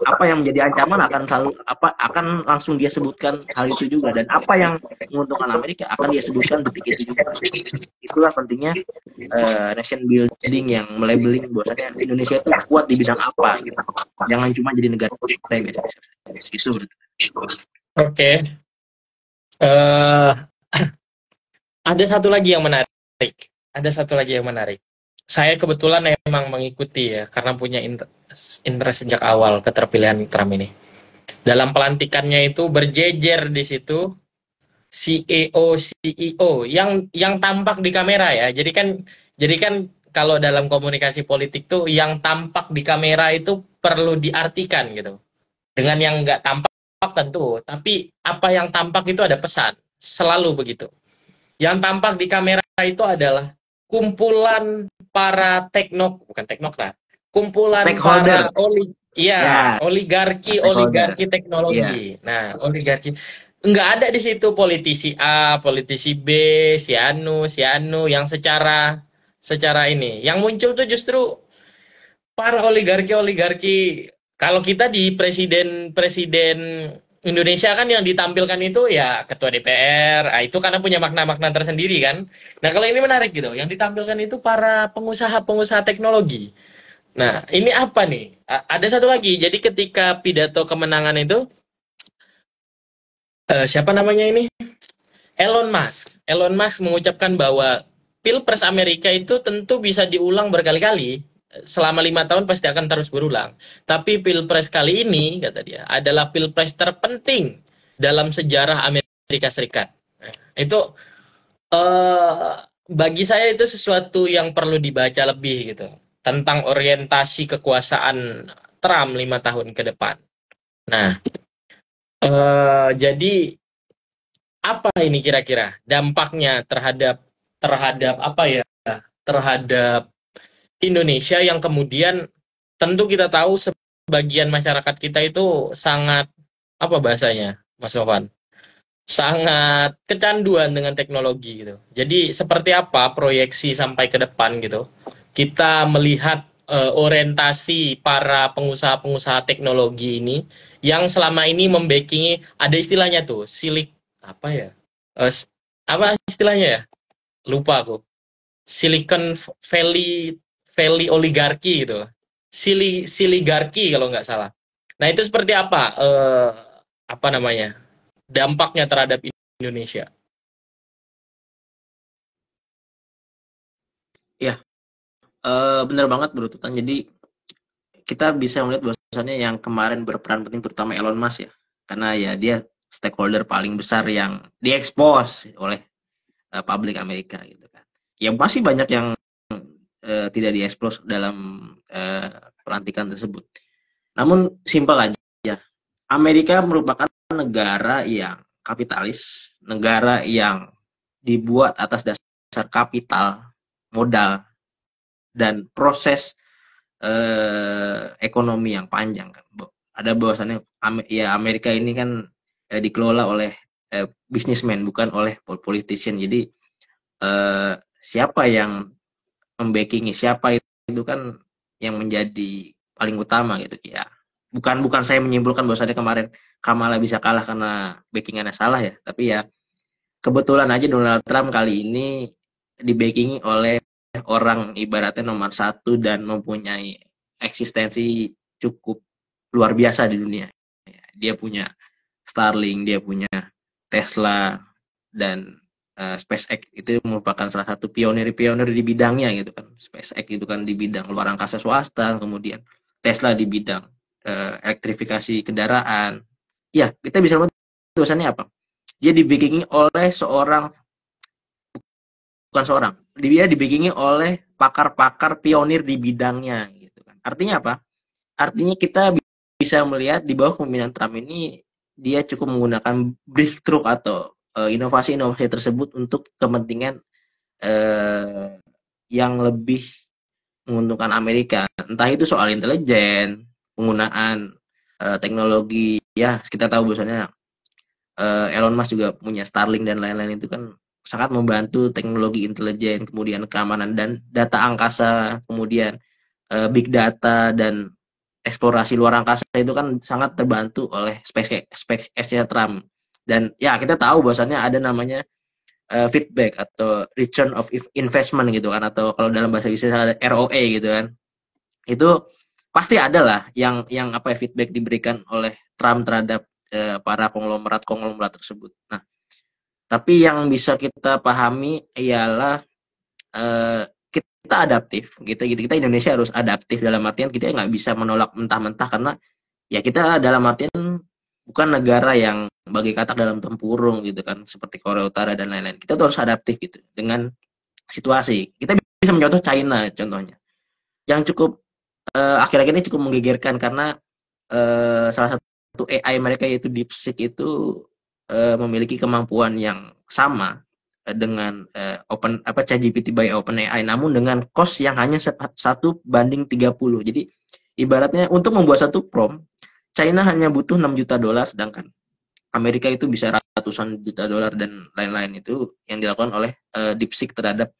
Apa yang menjadi ancaman akan langsung dia sebutkan hal itu juga, dan apa yang menguntungkan Amerika akan dia sebutkan detik itu juga. Itulah pentingnya nation building yang melabeling bahwasanya Indonesia itu kuat di bidang apa gitu. Jangan cuma jadi negara yang biasa-biasa. Itu. Oke. Ada satu lagi yang menarik. Saya kebetulan memang mengikuti ya, karena punya interest sejak awal keterpilihan Trump ini. Dalam pelantikannya itu berjejer di situ CEO yang tampak di kamera ya. Jadi kan kalau dalam komunikasi politik tuh yang tampak di kamera itu perlu diartikan gitu. Dengan yang nggak tampak tentu, tapi apa yang tampak itu ada pesan. Selalu begitu. Yang tampak di kamera itu adalah kumpulan para kumpulan para oligarki teknologi. Nah, oligarki nggak ada di situ politisi A, politisi B, si anu yang secara ini. Yang muncul tuh justru para oligarki. Kalau kita di presiden Indonesia kan yang ditampilkan itu ya ketua DPR, itu karena punya makna-makna tersendiri kan. Nah, kalau ini menarik gitu, yang ditampilkan itu para pengusaha teknologi. Nah, ini apa nih? Ada satu lagi, jadi ketika pidato kemenangan itu, siapa namanya ini? Elon Musk mengucapkan bahwa Pilpres Amerika itu tentu bisa diulang berkali-kali. Selama 5 tahun pasti akan terus berulang. Tapi Pilpres kali ini, kata dia, adalah Pilpres terpenting dalam sejarah Amerika Serikat. Itu bagi saya itu sesuatu yang perlu dibaca lebih gitu, tentang orientasi kekuasaan Trump 5 tahun ke depan. Nah, jadi apa ini kira-kira dampaknya terhadap apa ya? Terhadap Indonesia yang kemudian tentu kita tahu sebagian masyarakat kita itu sangat apa bahasanya, Mas Novan? Sangat kecanduan dengan teknologi gitu. Jadi seperti apa proyeksi sampai ke depan gitu? Kita melihat orientasi para pengusaha-pengusaha teknologi ini yang selama ini membackingi, ada istilahnya tuh apa ya, apa istilahnya ya, lupa aku. Silicon Valley Valley oligarki gitu, siligarki kalau nggak salah. Nah itu seperti apa namanya, dampaknya terhadap Indonesia? Ya, benar banget Bro Tutan. Jadi kita bisa melihat bahwasannya yang kemarin berperan penting terutama Elon Musk ya. Karena ya dia stakeholder paling besar yang diekspos oleh publik Amerika gitu kan. Ya masih banyak yang tidak diekspos dalam pelantikan tersebut. Namun simpel aja, Amerika merupakan negara yang kapitalis, negara yang dibuat atas dasar kapital, modal, dan proses ekonomi yang panjang kan. Ada bahwasannya ya Amerika ini kan dikelola oleh bisnismen bukan oleh politician. Jadi siapa yang membackingi siapa itu kan yang menjadi paling utama gitu ya. Bukan saya menyimpulkan bahwasannya kemarin Kamala bisa kalah karena backingannya salah ya, tapi ya kebetulan aja Donald Trump kali ini dibackingi oleh orang ibaratnya nomor satu dan mempunyai eksistensi cukup luar biasa di dunia. Dia punya Starlink, dia punya Tesla, dan SpaceX itu merupakan salah satu pionir-pionir di bidangnya gitu kan. SpaceX itu kan di bidang luar angkasa swasta, kemudian Tesla di bidang elektrifikasi kendaraan. Ya, kita bisa melihat tulisannya apa? Dia dibackingi oleh bukan seorang, dia dibackingi oleh pakar-pakar pionir di bidangnya gitu kan. Artinya apa? Artinya kita bisa melihat di bawah kepemimpinan Trump ini dia cukup menggunakan breakthrough atau inovasi-inovasi tersebut untuk kepentingan yang lebih menguntungkan Amerika. Entah itu soal intelijen, penggunaan teknologi, ya kita tahu bahwasanya Elon Musk juga punya Starlink dan lain-lain itu kan sangat membantu teknologi intelijen, kemudian keamanan dan data angkasa, kemudian big data dan eksplorasi luar angkasa itu kan sangat terbantu oleh SpaceX-nya Trump. Dan ya kita tahu bahwasannya ada namanya feedback atau return of investment gitu kan, atau kalau dalam bahasa Inggris ada ROE gitu kan. Itu pasti ada lah yang apa ya, feedback diberikan oleh Trump terhadap para konglomerat tersebut. Nah, tapi yang bisa kita pahami ialah kita adaptif kita Indonesia harus adaptif dalam artian kita nggak bisa menolak mentah-mentah, karena ya kita dalam artian bukan negara yang bagi katak dalam tempurung gitu kan seperti Korea Utara dan lain-lain. Kita tuh harus adaptif gitu dengan situasi. Kita bisa mencontoh China contohnya yang cukup akhir-akhir ini cukup menggegerkan karena salah satu AI mereka yaitu DeepSeek itu memiliki kemampuan yang sama dengan ChatGPT by OpenAI, namun dengan cost yang hanya 1:30. Jadi ibaratnya untuk membuat satu prompt China hanya butuh $6 juta, sedangkan Amerika itu bisa ratusan juta dolar dan lain-lain. Itu yang dilakukan oleh DeepSeek terhadap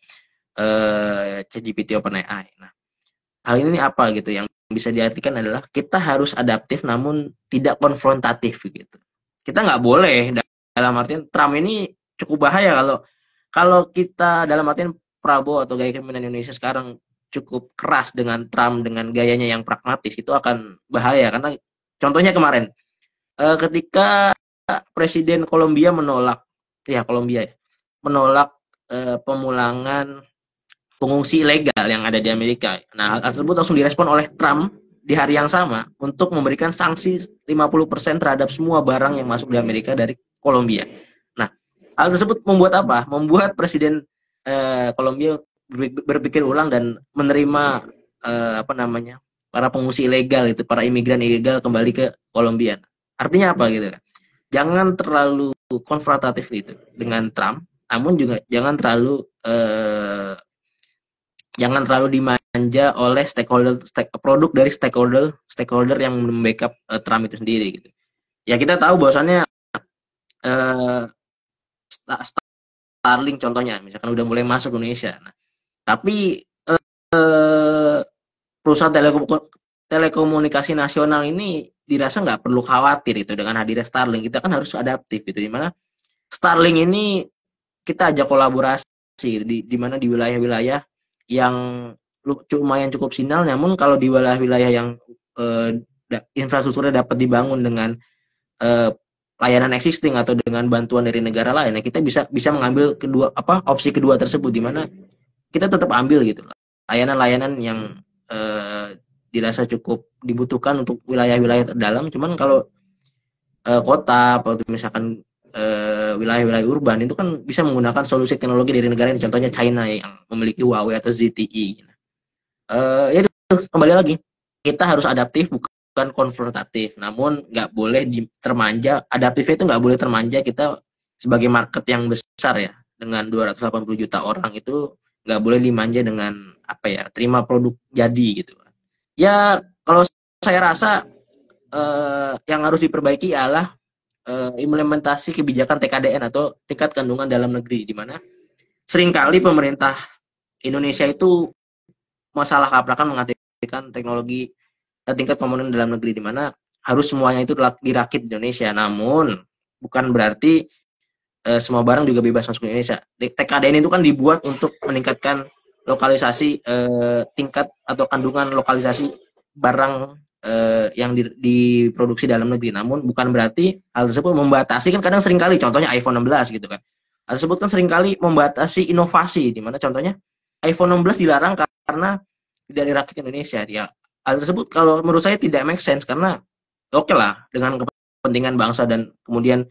ChatGPT OpenAI. Nah, hal ini apa gitu yang bisa diartikan adalah kita harus adaptif namun tidak konfrontatif gitu. Kita nggak boleh dalam artian Trump ini cukup bahaya kalau kita dalam artian Prabowo atau gaya kepemimpinan Indonesia sekarang cukup keras dengan Trump dengan gayanya yang pragmatis, itu akan bahaya karena contohnya kemarin ketika Presiden Kolombia menolak pemulangan pengungsi ilegal yang ada di Amerika. Nah, hal tersebut langsung direspon oleh Trump di hari yang sama untuk memberikan sanksi 50% terhadap semua barang yang masuk di Amerika dari Kolombia. Nah, hal tersebut membuat apa? Membuat Presiden Kolombia berpikir ulang dan menerima para pengungsi ilegal itu, para imigran ilegal kembali ke Kolombia. Artinya apa gitu? Jangan terlalu konfrontatif itu dengan Trump, namun juga jangan terlalu dimanja oleh produk dari stakeholder yang membackup Trump itu sendiri gitu. Ya kita tahu bahwasannya Starlink contohnya misalkan udah mulai masuk Indonesia. Nah, tapi perusahaan telekomunikasi nasional ini dirasa nggak perlu khawatir itu dengan hadirnya Starlink. Kita kan harus adaptif gitu, dimana Starlink ini kita ajak kolaborasi di mana di wilayah-wilayah yang lumayan cukup sinyal, namun kalau di wilayah-wilayah yang infrastrukturnya dapat dibangun dengan layanan existing atau dengan bantuan dari negara lain, kita bisa mengambil opsi kedua tersebut, di mana kita tetap ambil gitu layanan-layanan yang dirasa cukup dibutuhkan untuk wilayah-wilayah terdalam. Cuman kalau kota atau misalkan wilayah-wilayah urban itu kan bisa menggunakan solusi teknologi dari negara ini, contohnya China yang memiliki Huawei atau ZTE. Ya kembali lagi, kita harus adaptif bukan konfrontatif, namun nggak boleh termanja. Adaptifnya itu nggak boleh termanja. Kita sebagai market yang besar ya, dengan 280 juta orang itu nggak boleh dimanja dengan terima produk jadi gitu. Ya kalau saya rasa yang harus diperbaiki adalah implementasi kebijakan TKDN atau tingkat kandungan dalam negeri, di mana seringkali pemerintah Indonesia itu masalah kaprakan mengartikan teknologi tingkat komponen dalam negeri, di mana harus semuanya itu dirakit di Indonesia. Namun bukan berarti semua barang juga bebas masuk ke Indonesia. TKDN itu kan dibuat untuk meningkatkan lokalisasi tingkat atau kandungan lokalisasi barang yang diproduksi dalam negeri. Namun bukan berarti hal tersebut membatasi, kan kadang seringkali contohnya iPhone 16 gitu kan. Hal tersebut kan seringkali membatasi inovasi, di mana contohnya iPhone 16 dilarang karena tidak dirakit di Indonesia. Ya, hal tersebut kalau menurut saya tidak make sense, karena oke lah dengan kepentingan bangsa, dan kemudian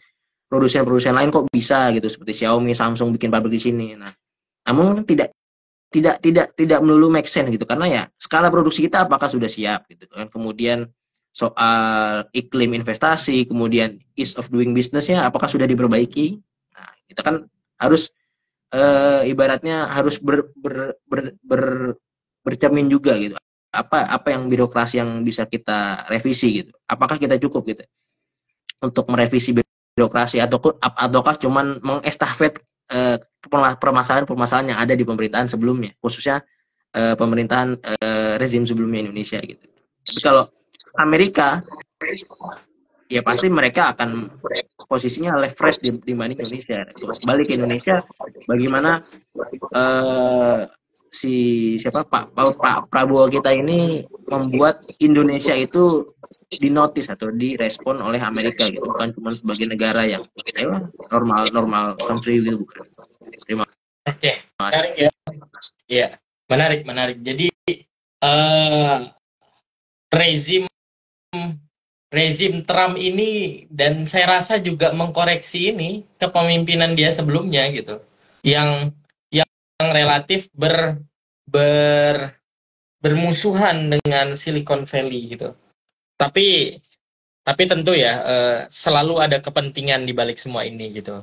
produsen-produsen lain kok bisa gitu, seperti Xiaomi, Samsung bikin pabrik di sini. Nah, namun tidak melulu make sense gitu, karena ya skala produksi kita apakah sudah siap gitu kan. Kemudian soal iklim investasi, kemudian ease of doing business-nya apakah sudah diperbaiki. Nah, kita kan harus ibaratnya harus bercermin juga gitu. Apa yang birokrasi yang bisa kita revisi gitu. Apakah kita cukup gitu untuk merevisi birokrasi, ataukah cuman mengestafet permasalahan yang ada di pemerintahan sebelumnya, khususnya pemerintahan rezim sebelumnya Indonesia gitu. Tapi kalau Amerika, ya pasti mereka akan posisinya leverage dibanding Indonesia. Balik ke Indonesia, bagaimana Pak Prabowo kita ini membuat Indonesia itu dinotis atau direspon oleh Amerika gitu, bukan cuma sebagai negara yang normal country gitu, bukan. Terima kasih. Menarik ya. Iya, menarik. Jadi rezim Trump ini, dan saya rasa juga mengkoreksi ini kepemimpinan dia sebelumnya gitu, yang relatif bermusuhan dengan Silicon Valley gitu. Tapi tentu ya selalu ada kepentingan di balik semua ini gitu.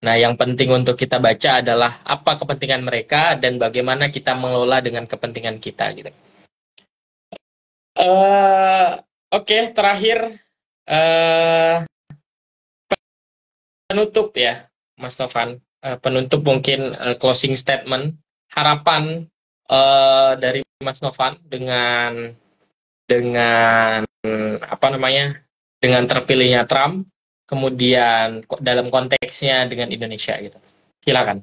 Nah, yang penting untuk kita baca adalah apa kepentingan mereka dan bagaimana kita mengelola dengan kepentingan kita gitu. Oke, terakhir penutup ya, Mas Novan. Penutup mungkin closing statement, harapan dari Mas Novan dengan dengan terpilihnya Trump, kemudian dalam konteksnya dengan Indonesia gitu. Silakan.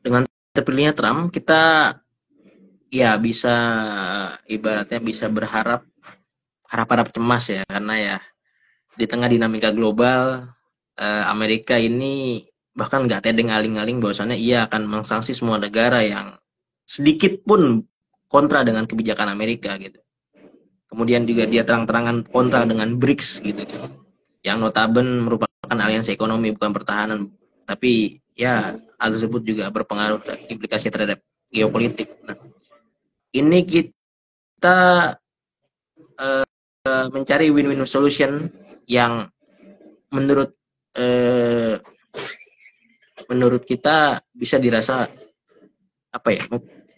Dengan terpilihnya Trump, kita ya bisa ibaratnya bisa berharap cemas ya, karena ya di tengah dinamika global Amerika ini bahkan nggak tedeng aling-aling bahwasannya ia akan mengsanksi semua negara yang sedikit pun kontra dengan kebijakan Amerika gitu. Kemudian juga dia terang-terangan kontra dengan BRICS gitu, yang notabene merupakan aliansi ekonomi bukan pertahanan, tapi ya hal tersebut juga berpengaruh implikasi terhadap geopolitik. Nah, ini kita mencari win-win solution yang menurut kita bisa dirasa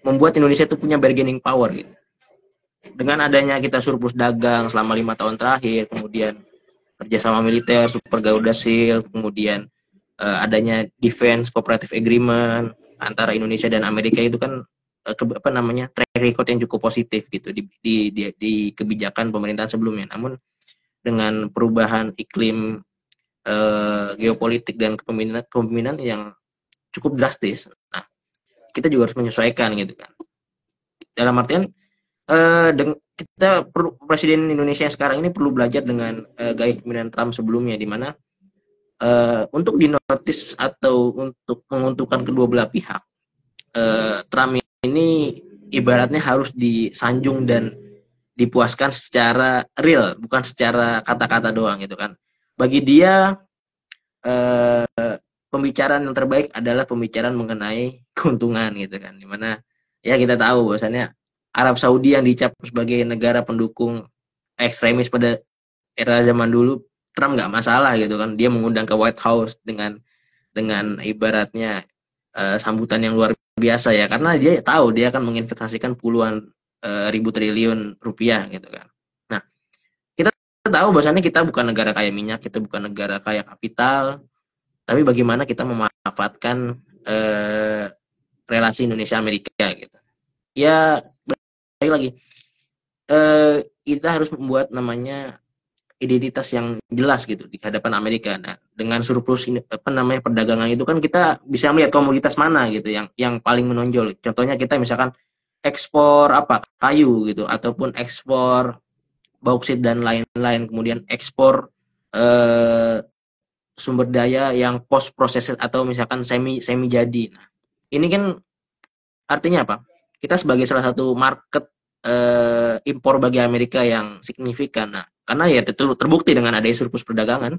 membuat Indonesia itu punya bargaining power gitu. Dengan adanya kita surplus dagang selama 5 tahun terakhir, kemudian kerjasama militer, Super Garuda Shield, kemudian adanya defense cooperative agreement, antara Indonesia dan Amerika itu kan apa namanya, track record yang cukup positif gitu di kebijakan pemerintahan sebelumnya. Namun dengan perubahan iklim geopolitik dan kepemimpinan yang cukup drastis, nah kita juga harus menyesuaikan gitu kan. Dalam artian kita presiden Indonesia yang sekarang ini perlu belajar dengan gaya kepemimpinan Trump sebelumnya, di mana untuk dinotis atau untuk menguntungkan kedua belah pihak, Trump ini ibaratnya harus disanjung dan dipuaskan secara real, bukan secara kata-kata doang gitu kan. Bagi dia pembicaraan yang terbaik adalah pembicaraan mengenai keuntungan gitu kan, dimana ya kita tahu bahwasannya Arab Saudi yang dicap sebagai negara pendukung ekstremis pada era zaman dulu, Trump nggak masalah gitu kan, dia mengundang ke White House dengan ibaratnya sambutan yang luar biasa ya, karena dia tahu dia akan menginvestasikan puluhan ribu triliun rupiah gitu kan. Nah, kita tahu bahwasannya kita bukan negara kaya minyak, kita bukan negara kaya kapital, tapi bagaimana kita memanfaatkan relasi Indonesia Amerika gitu. Ya, balik lagi, kita harus membuat namanya identitas yang jelas gitu di hadapan Amerika. Nah, dengan surplus apa namanya perdagangan itu kan kita bisa melihat komoditas mana gitu yang paling menonjol. Contohnya kita misalkan ekspor apa, kayu gitu, ataupun ekspor bauksit dan lain-lain, kemudian ekspor sumber daya yang post proses atau misalkan semi jadi. Nah, ini kan artinya apa? Kita sebagai salah satu market impor bagi Amerika yang signifikan. Nah, karena ya terbukti dengan adanya surplus perdagangan,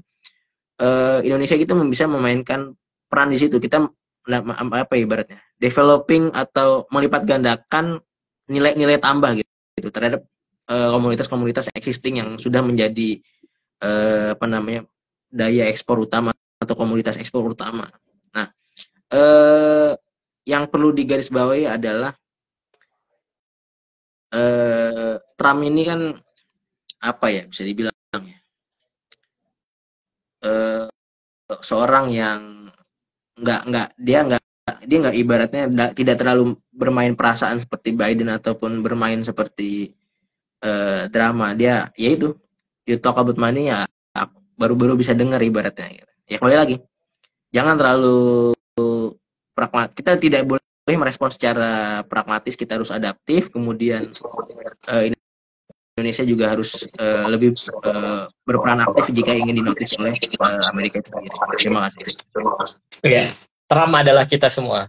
Indonesia itu bisa memainkan peran di situ. Kita apa ibaratnya developing atau melipat gandakan nilai-nilai tambah gitu terhadap komunitas-komunitas existing yang sudah menjadi apa namanya daya ekspor utama atau komoditas ekspor utama. Nah, yang perlu digarisbawahi adalah Trump ini kan apa ya, bisa dibilang seorang yang dia nggak ibaratnya tidak terlalu bermain perasaan seperti Biden ataupun bermain seperti drama. Dia yaitu you talk about money ya baru bisa dengar ibaratnya gitu. Ya kembali lagi, jangan terlalu pragmatis. Kita tidak boleh merespon secara pragmatis, kita harus adaptif. Kemudian Indonesia juga harus lebih berperan aktif jika ingin dinotis oleh Amerika itu sendiri. Terima kasih. Ya, Trump adalah kita semua.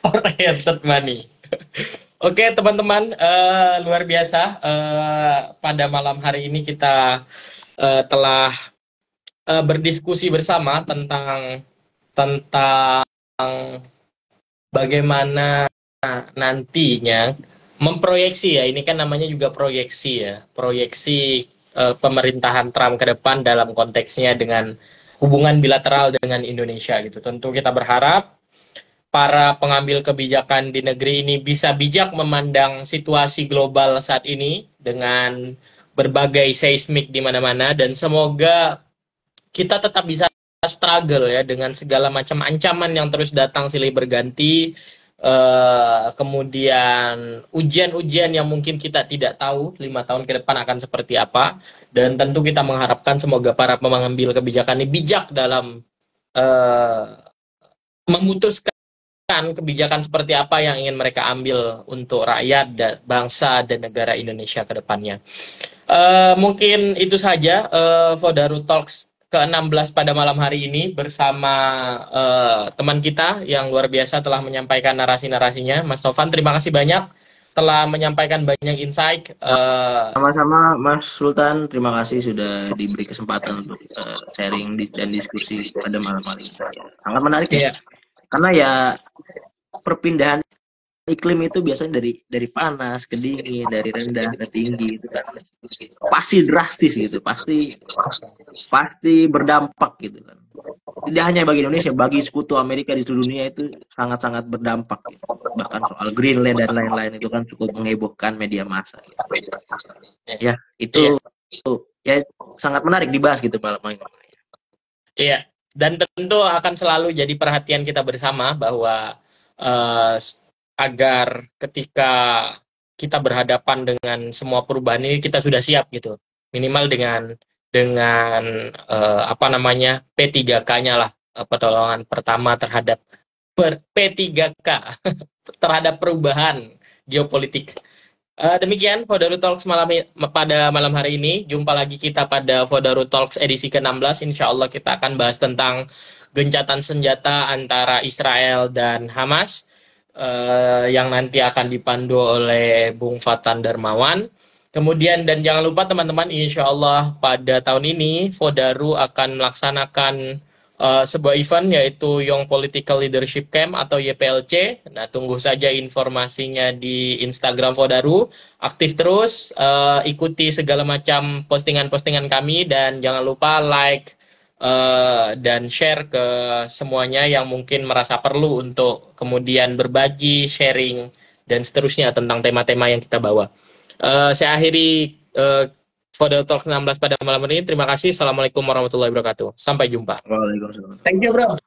Oriented money. Oke teman-teman, luar biasa. Pada malam hari ini kita telah berdiskusi bersama tentang bagaimana nantinya memproyeksi ya, ini kan namanya juga proyeksi ya, proyeksi pemerintahan Trump ke depan dalam konteksnya dengan hubungan bilateral dengan Indonesia gitu. Tentu kita berharap para pengambil kebijakan di negeri ini bisa bijak memandang situasi global saat ini dengan berbagai seismik di mana-mana, dan semoga kita tetap bisa struggle ya dengan segala macam ancaman yang terus datang silih berganti, kemudian ujian-ujian yang mungkin kita tidak tahu 5 tahun ke depan akan seperti apa, dan tentu kita mengharapkan semoga para pengambil kebijakan ini bijak dalam memutuskan kebijakan seperti apa yang ingin mereka ambil untuk rakyat dan bangsa dan negara Indonesia ke depannya. Mungkin itu saja Fodaru Talks ke-16 pada malam hari ini bersama teman kita yang luar biasa telah menyampaikan narasi-narasinya. Mas Novan, terima kasih banyak telah menyampaikan banyak insight. Sama-sama Mas Sultan, terima kasih sudah diberi kesempatan untuk sharing dan diskusi pada malam hari ini. Sangat menarik ya. Karena ya perpindahan iklim itu biasanya dari panas ke dingin, dari rendah ke tinggi itu kan pasti drastis gitu, pasti berdampak gitu kan. Tidak hanya bagi Indonesia, bagi sekutu Amerika di seluruh dunia itu sangat-sangat berdampak gitu. Bahkan soal Greenland dan lain-lain itu kan cukup menghebohkan media massa gitu. Ya itu ya sangat menarik dibahas gitu malam ini. Iya, Dan tentu akan selalu jadi perhatian kita bersama bahwa eh, agar ketika kita berhadapan dengan semua perubahan ini kita sudah siap gitu. Minimal dengan apa namanya P3K-nya lah, pertolongan pertama terhadap P3K terhadap perubahan geopolitik. Demikian Fodaru Talks pada malam hari ini. Jumpa lagi kita pada Fodaru Talks edisi ke-16. Insya Allah kita akan bahas tentang gencatan senjata antara Israel dan Hamas yang nanti akan dipandu oleh Bung Fatan Darmawan. Kemudian dan jangan lupa teman-teman, insya Allah pada tahun ini Fodaru akan melaksanakan sebuah event yaitu Young Political Leadership Camp atau YPLC. Nah, tunggu saja informasinya di Instagram Fodaru. Aktif terus, ikuti segala macam postingan-postingan kami dan jangan lupa like dan share ke semuanya yang mungkin merasa perlu untuk kemudian berbagi, sharing dan seterusnya tentang tema-tema yang kita bawa. Saya akhiri Fodaru Talk 16 pada malam ini. Terima kasih. Assalamualaikum warahmatullahi wabarakatuh. Sampai jumpa. Waalaikumsalam. Thank you, bro.